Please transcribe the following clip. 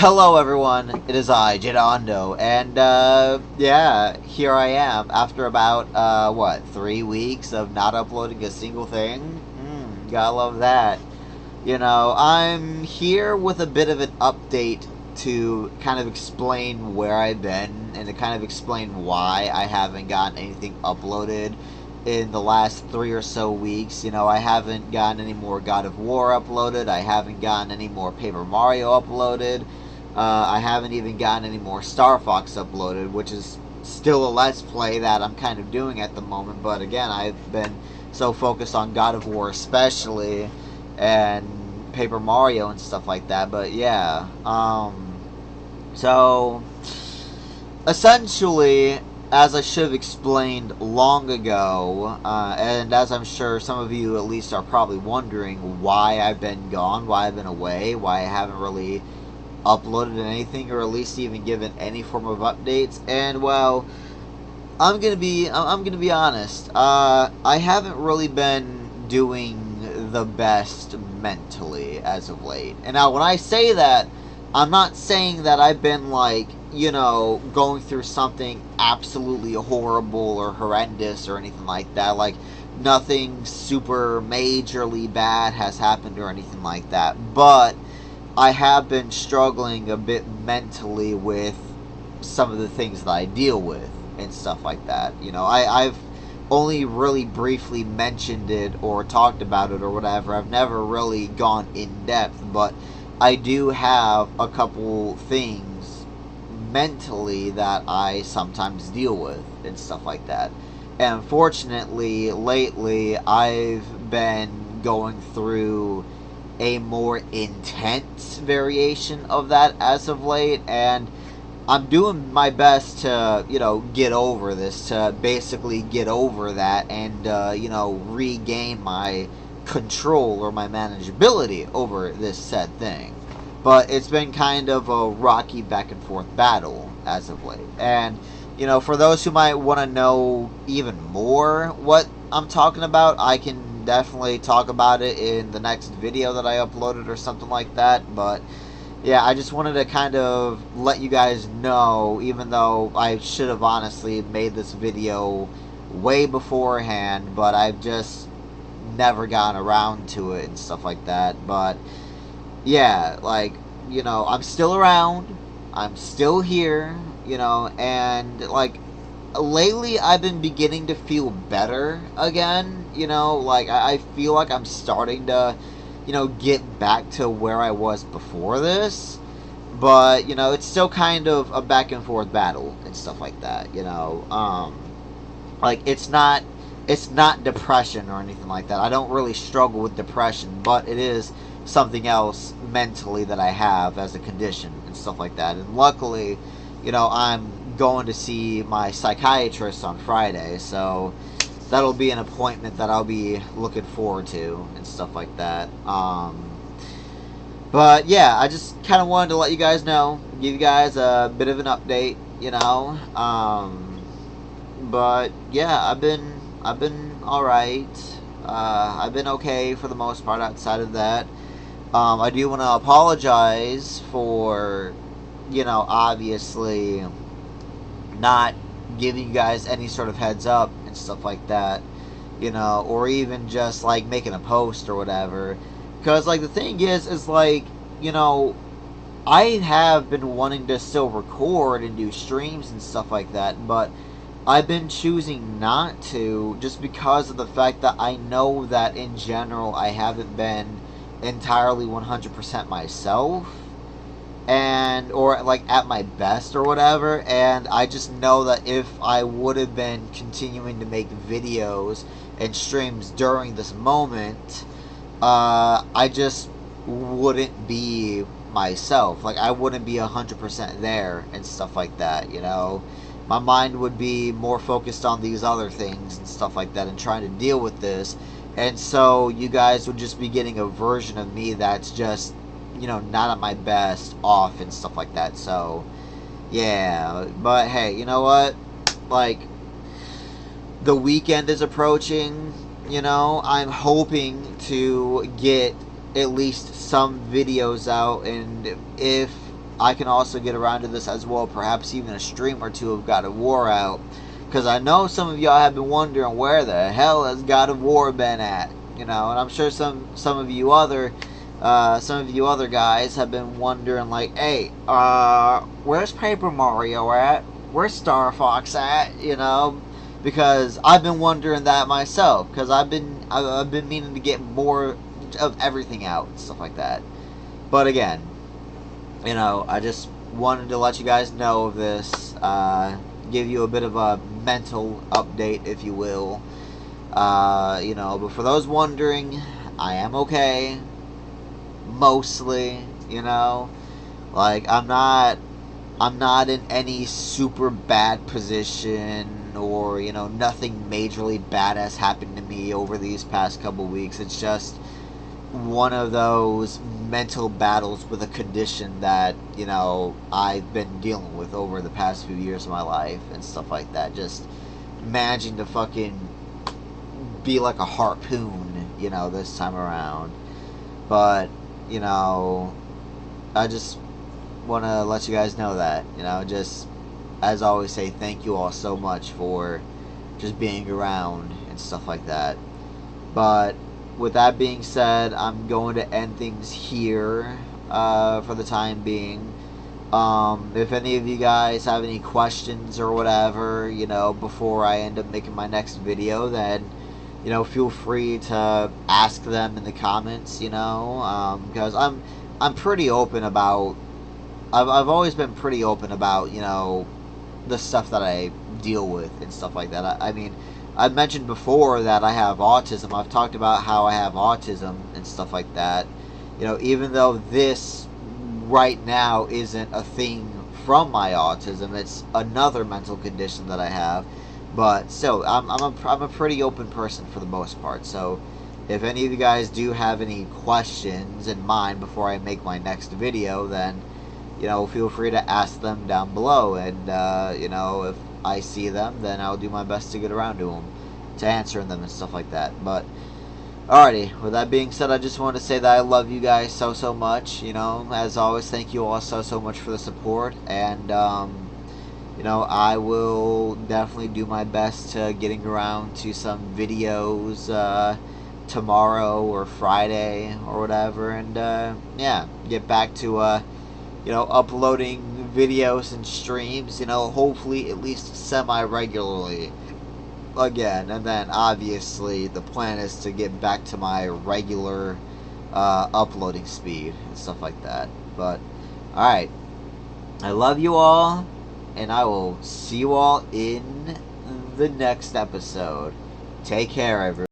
Hello everyone, it is I, Jedando, and yeah, here I am after about, what, 3 weeks of not uploading a single thing? Gotta love that. I'm here with a bit of an update to kind of explain where I've been and to kind of explain why I haven't gotten anything uploaded in the last 3 or so weeks. I haven't gotten any more God of War uploaded, I haven't gotten any more Paper Mario uploaded. I haven't even gotten any more Star Fox uploaded, which is still a Let's Play that I'm kind of doing at the moment. But again, I've been so focused on God of War especially, and Paper Mario and stuff like that. But yeah, so essentially, as I should have explained long ago, and as I'm sure some of you at least are probably wondering why I've been gone, why I've been away, why I haven't really uploaded anything, or at least even given any form of updates. And well, I'm gonna be honest. I haven't really been doing the best mentally as of late. And now, when I say that, I'm not saying that I've been like, going through something absolutely horrible or horrendous or anything like that. Like, nothing super majorly bad has happened or anything like that. But I have been struggling a bit mentally with some of the things that I deal with and stuff like that. I've only really briefly mentioned it or talked about it or whatever. I've never really gone in depth, but I do have a couple things mentally that I sometimes deal with and stuff like that. And unfortunately, lately, I've been going through a more intense variation of that as of late, and I'm doing my best to, get over this, to basically get over that and, regain my control or my manageability over this said thing. But it's been kind of a rocky back and forth battle as of late. And, for those who might want to know even more what I'm talking about, I can definitely talk about it in the next video that I uploaded or something like that. But yeah, I just wanted to kind of let you guys know, even though I should have honestly made this video way beforehand, but I've just never gotten around to it and stuff like that. But yeah, like, I'm still around, I'm still here, and like, lately I've been beginning to feel better again. Like, I feel like I'm starting to, get back to where I was before this. But, it's still kind of a back and forth battle and stuff like that, like, it's not depression or anything like that. I don't really struggle with depression, but it is something else mentally that I have as a condition and stuff like that. And luckily, I'm going to see my psychiatrist on Friday, so that'll be an appointment that I'll be looking forward to and stuff like that. But yeah, I just kind of wanted to let you guys know, give you guys a bit of an update, but yeah, I've been all right. I've been okay for the most part outside of that. I do want to apologize for, obviously not giving you guys any sort of heads up and stuff like that, or even just like making a post or whatever. Because, like, the thing is like, I have been wanting to still record and do streams and stuff like that, but I've been choosing not to, just because of the fact that I know that in general I haven't been entirely 100% myself, and or like at my best or whatever. And I just know that if I would have been continuing to make videos and streams during this moment, I just wouldn't be myself. Like, I wouldn't be 100% there and stuff like that. My mind would be more focused on these other things and stuff like that, and trying to deal with this. And so you guys would just be getting a version of me that's just, not at my best, off and stuff like that. So yeah, but hey, you know what? Like, the weekend is approaching. I'm hoping to get at least some videos out, and if I can also get around to this as well. Perhaps even a stream or two of God of War out. Because I know some of y'all have been wondering where the hell has God of War been at. And I'm sure some of you other guys have been wondering, like, hey, where's Paper Mario at? Where's Star Fox at? Because I've been wondering that myself. Because I've been meaning to get more of everything out and stuff like that. But again, I just wanted to let you guys know of this. Give you a bit of a mental update, if you will. But for those wondering, I am okay. Mostly, like I'm not in any super bad position, or nothing majorly bad has happened to me over these past couple weeks. It's just one of those mental battles with a condition that I've been dealing with over the past few years of my life and stuff like that. Just managing to fucking be like a harpoon, this time around. But I just want to let you guys know that, just as I always say, thank you all so much for just being around and stuff like that. But with that being said, I'm going to end things here for the time being. If any of you guys have any questions or whatever, before I end up making my next video, then feel free to ask them in the comments, because I'm pretty open about. I've always been pretty open about the stuff that I deal with and stuff like that. I mean, I've mentioned before that I have autism. I've talked about how I have autism and stuff like that. Even though this right now isn't a thing from my autism, it's another mental condition that I have. But still, I'm a pretty open person for the most part. So if any of you guys do have any questions in mind before I make my next video, then feel free to ask them down below. And if I see them, then I'll do my best to get around to them, to answering them and stuff like that. But alrighty, with that being said, I just want to say that I love you guys so much. As always, thank you all so much for the support. And I will definitely do my best to getting around to some videos tomorrow or Friday or whatever, and yeah, get back to uploading videos and streams, hopefully at least semi-regularly again. And then obviously the plan is to get back to my regular uploading speed and stuff like that. But alright, I love you all, and I will see you all in the next episode. Take care, everyone.